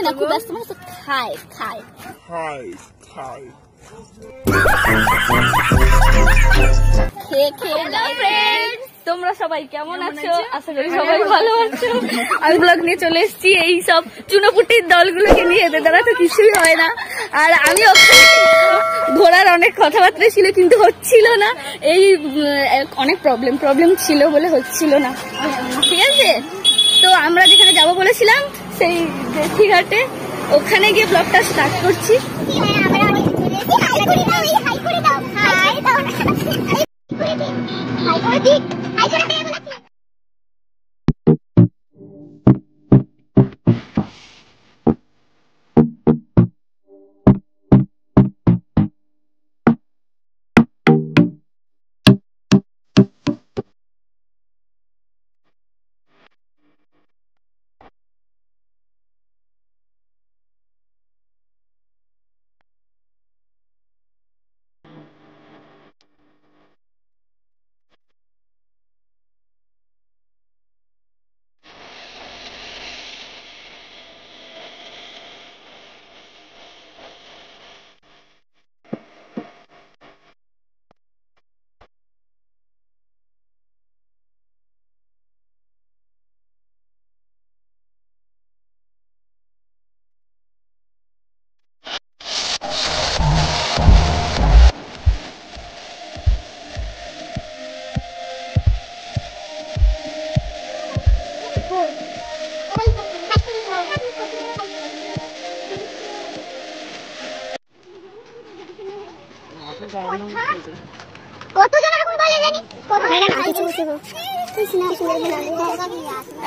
না খুব ব্যস্ত মানুষ তো খায় খায় খায় খায় খেয়ে খেয়ে। তোমরা সবাই কেমন আছো? আশা করি সবাই ভালো আছো। আমি ব্লগ নিয়ে চলে এসেছি এই সব চুনোপুটির দলগুলোকে নিয়ে, এদের দ্বারা তো কিছুই হয় না। আর আমি ঘোরার অনেক কথাবার্তা ছিল কিন্তু হচ্ছিল না, এই অনেক প্রবলেম ছিল বলে হচ্ছিল না, ঠিক আছে? তো আমরা যেখানে যাবো বলেছিলাম সেই দেশিঘাটে, ওখানে গিয়ে ব্লগটা স্টার্ট করছি।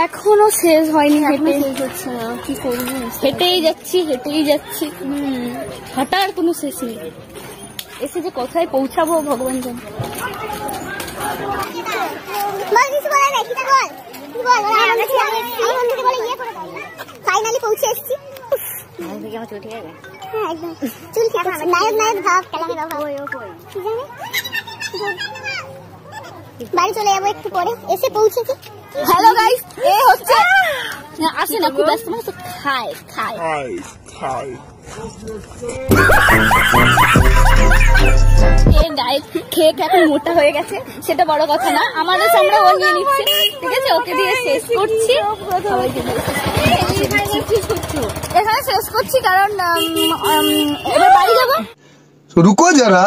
এখনো শেষ হয়নি, কি করবো, হেঁটেই যাচ্ছি, হাঁটার কোনো শেষ নেই। এসে যে কোথায় পৌঁছাবো ভগবান জানে। ফাইনালি পৌঁছে এসেছি। বাড়ি চলে যাবো একটু পরে, এসে পৌঁছেছি। হ্যালো গাইস, এ হচ্ছে আসে না খুব ব্যস্ত মানুষ তো খায় খায় খায়। খেয়ে এখন মোটা হয়ে গেছে, সেটা বড় কথা না, আমাদের সামনে ও নিয়ে নিচ্ছে, ঠিক আছে? ওকে দিয়ে শেষ করছি, এখানে শেষ করছি কারণ এবার বাড়ি যাবো। রুকো যারা,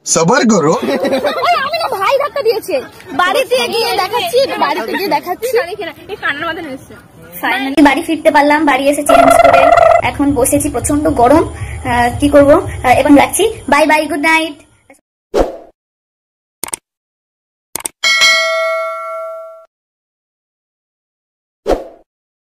সবার করো। আমি না, ভাই ধাক্কা দিয়েছে। বাড়িতে গিয়ে দেখাচ্ছি। এই কান্নার মাথায় এসেছে। ফাইনালি বাড়ি ফিরতে পারলাম, বাড়ি এসে চেঞ্জ করে এখন বসেছি, প্রচন্ড গরম, কি করবো, এবং রাখছি। Bye bye, good night.